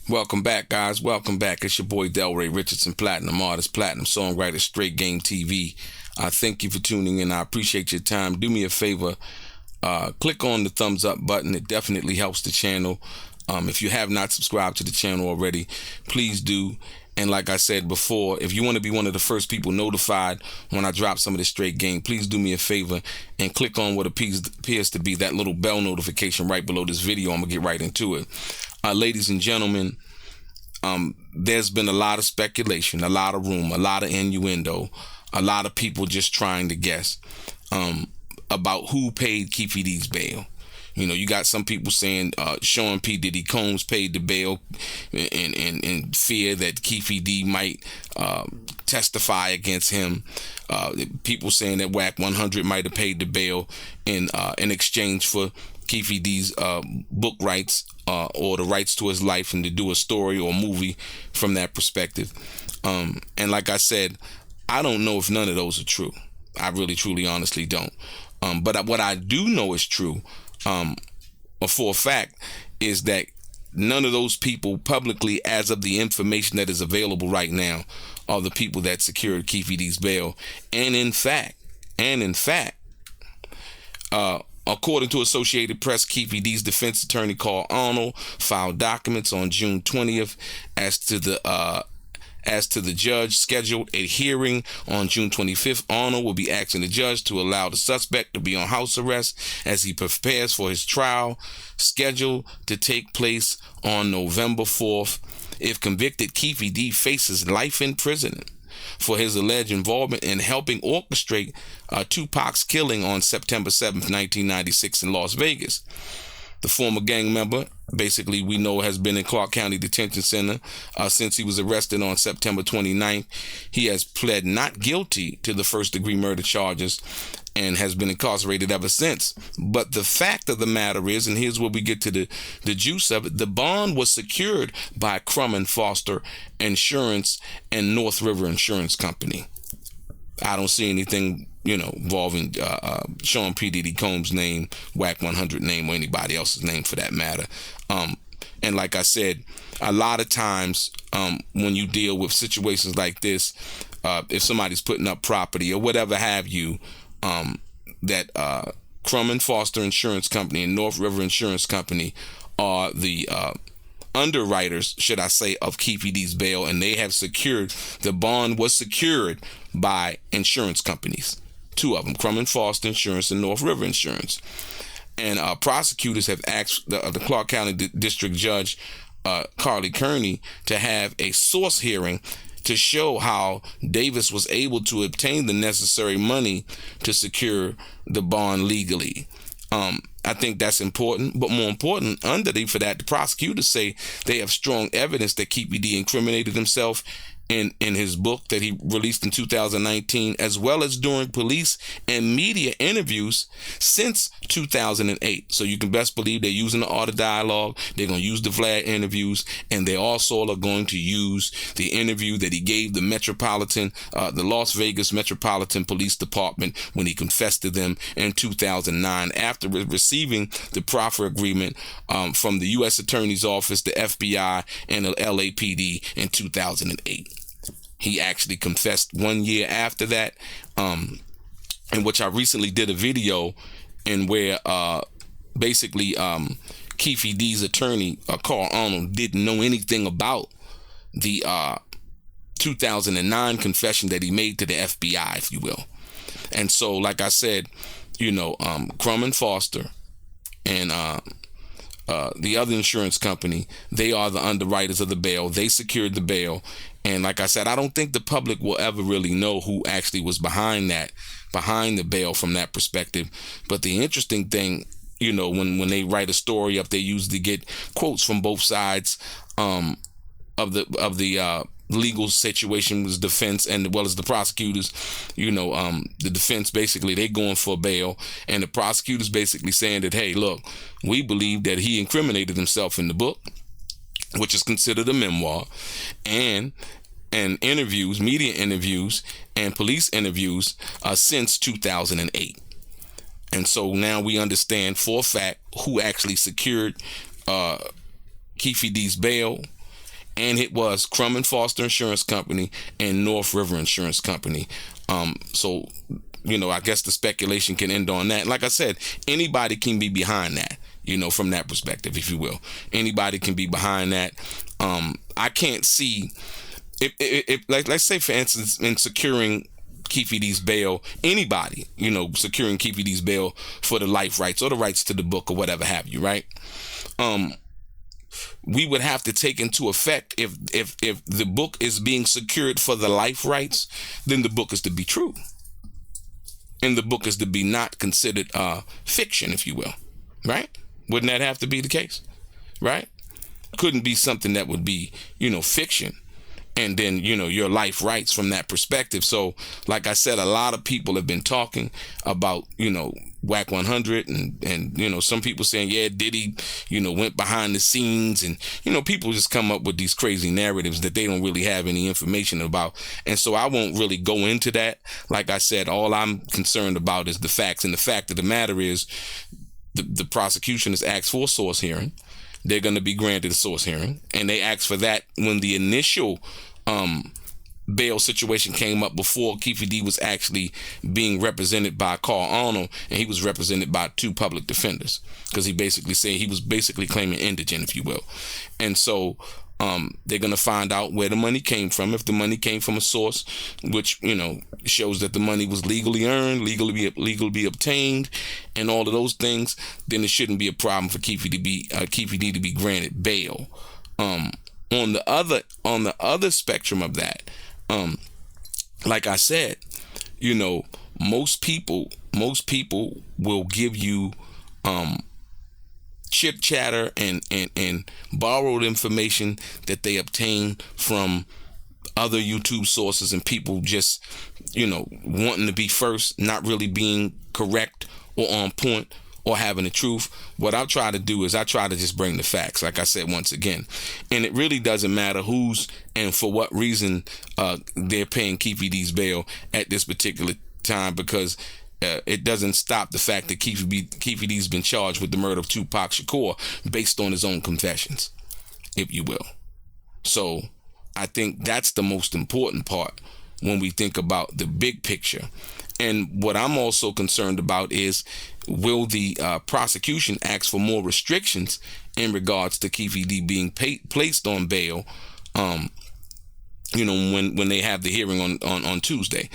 Welcome back, guys. Welcome back. It's your boy DELRAY, Richardson, platinum artist, platinum songwriter, Straight Game TV. Thank you for tuning in. I appreciate your time. Do me a favor, click on the thumbs up button. It definitely helps the channel. If you have not subscribed to the channel already, please do. And like I said before, if you want to be one of the first people notified when I drop some of this straight game, please do me a favor and click on what appears to be that little bell notification right below this video. I'm going to get right into it. Ladies and gentlemen, there's been a lot of speculation, a lot of rumor, a lot of innuendo, a lot of people just trying to guess about who paid Keefe D's bail. You know, you got some people saying Sean P. Diddy Combs paid the bail in fear that Keefe D might testify against him. People saying that WAC 100 might have paid the bail in exchange for Keefe D's book rights or the rights to his life and to do a story or movie from that perspective. And like I said, I don't know if none of those are true. I really, truly, honestly don't. But what I do know is true, or for a fact, is that none of those people publicly, as of the information that is available right now, are the people that secured Keefe D's bail. And in fact, according to Associated Press, Keefe D's defense attorney Carl Arnold filed documents on June 20th as to the judge scheduled a hearing on June 25th. Arnold will be asking the judge to allow the suspect to be on house arrest as he prepares for his trial, scheduled to take place on November 4th. If convicted, Keefe D faces life in prison for his alleged involvement in helping orchestrate Tupac's killing on September 7th, 1996 in Las Vegas. The former gang member, basically we know, has been in Clark County Detention Center since he was arrested on September 29th. He has pled not guilty to the first-degree murder charges and has been incarcerated ever since. But the fact of the matter is, and here's where we get to the juice of it, the bond was secured by Crum and Foster Insurance and North River Insurance Company. I don't see anything, involving Sean P. Diddy Combs' name, WAC 100 name, or anybody else's name for that matter. And like I said, a lot of times when you deal with situations like this, if somebody's putting up property or whatever have you, that Crum and Foster Insurance Company and North River Insurance Company are the underwriters, should I say, of Keefe D's bail, and they have secured, the bond was secured by insurance companies, two of them, Crum and Foster Insurance and North River Insurance. And prosecutors have asked the Clark County District Judge, Carly Kearney, to have a source hearing to show how Davis was able to obtain the necessary money to secure the bond legally. I think that's important, but more important, underneath for that, the prosecutors say they have strong evidence that Keefe D incriminated himself in his book that he released in 2019, as well as during police and media interviews since 2008. So you can best believe they're using the art of dialogue, they're going to use the Vlad interviews, and they also are going to use the interview that he gave the the Las Vegas Metropolitan Police Department when he confessed to them in 2009 after receiving the proffer agreement from the U.S. Attorney's Office, the FBI, and the LAPD in 2008. He actually confessed 1 year after that, in which I recently did a video in where basically Keefe D's attorney, Carl Arnold, didn't know anything about the 2009 confession that he made to the FBI, if you will. And so, like I said, Crum and Foster and the other insurance company, they are the underwriters of the bail. They secured the bail. And like I said, I don't think the public will ever really know who actually was behind the bail from that perspective. But the interesting thing, when they write a story up, they usually get quotes from both sides of the legal situation with defense and as well as the prosecutors. The defense, basically, they going for bail, and the prosecutors basically saying that, hey, look, we believe that he incriminated himself in the book, which is considered a memoir, and interviews, media interviews, and police interviews since 2008. And so now we understand for a fact who actually secured Keefe D's bail, and it was Crum and Foster Insurance Company and North River Insurance Company. So, I guess the speculation can end on that. Like I said, anybody can be behind that, from that perspective, if you will. Anybody can be behind that. I can't see, if like, let's say, for instance, in securing Keefe D's bail, anybody, securing Keefe D's bail for the life rights or the rights to the book or whatever have you, right? We would have to take into effect, if the book is being secured for the life rights, then the book is to be true. And the book is to be not considered fiction, if you will, right? Wouldn't that have to be the case, right? Couldn't be something that would be, fiction, and then, your life rights from that perspective. So, like I said, a lot of people have been talking about, WAC 100 and some people saying, yeah, Diddy, went behind the scenes, and, people just come up with these crazy narratives that they don't really have any information about. And so I won't really go into that. Like I said, all I'm concerned about is the facts. And the fact of the matter is the prosecution has asked for a source hearing. They're going to be granted a source hearing, and they asked for that when the initial bail situation came up, before Keefe D was actually being represented by Carl Arnold, and he was represented by 2 public defenders, because he basically said he was basically claiming indigent, if you will. And so they're going to find out where the money came from. If the money came from a source which, shows that the money was legally earned, legally obtained, and all of those things, then it shouldn't be a problem for Keefe D to be granted bail. On the other spectrum of that, like I said, most people will give you chit chatter and borrowed information that they obtain from other YouTube sources, and people just, wanting to be first, not really being correct or on point or having the truth. What I try to do is I try to just bring the facts, like I said once again. And it really doesn't matter who's and for what reason they're paying Keefe D's bail at this particular time, because it doesn't stop the fact that Keefe D's been charged with the murder of Tupac Shakur based on his own confessions, if you will. So I think that's the most important part when we think about the big picture. And what I'm also concerned about is, will the prosecution ask for more restrictions in regards to Keefe D being placed on bail, when they have the hearing on Tuesday?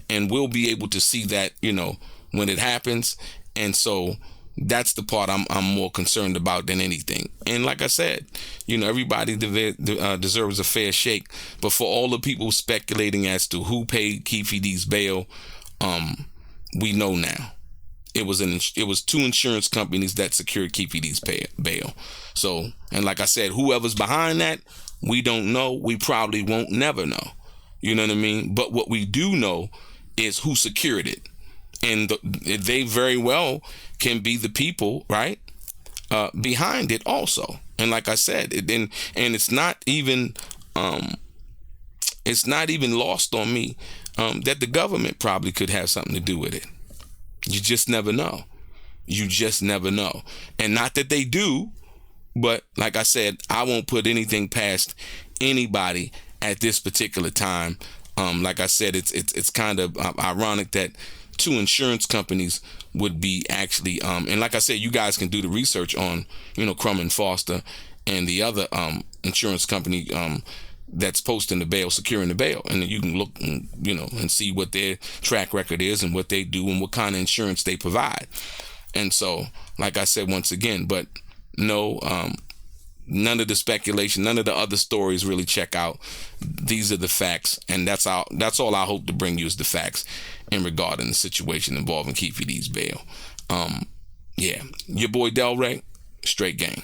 And we'll be able to see that, when it happens. And so that's the part I'm more concerned about than anything. And like I said, everybody deserves a fair shake. But for all the people speculating as to who paid Keefe D's bail, we know now. It was 2 insurance companies that secured Keefe D's bail. So, and like I said, whoever's behind that, we don't know. We probably won't never know. You know what I mean? But what we do know is who secured it. And they very well can be the people, right, behind it also. And like I said, and it's not even lost on me that the government probably could have something to do with it. You just never know. You just never know. And not that they do, but like I said, I won't put anything past anybody at this particular time. Like I said, it's kind of ironic that 2 insurance companies would be actually, and like I said, you guys can do the research on, Crum and Foster and the other insurance company that's posting the bail, securing the bail, and then you can look and, and see what their track record is and what they do and what kind of insurance they provide. And so, like I said once again, but no, none of the speculation, none of the other stories really check out. These are the facts, and that's all I hope to bring you is the facts in regarding the situation involving Keefe D's bail. Yeah, your boy DELRAY, straight game.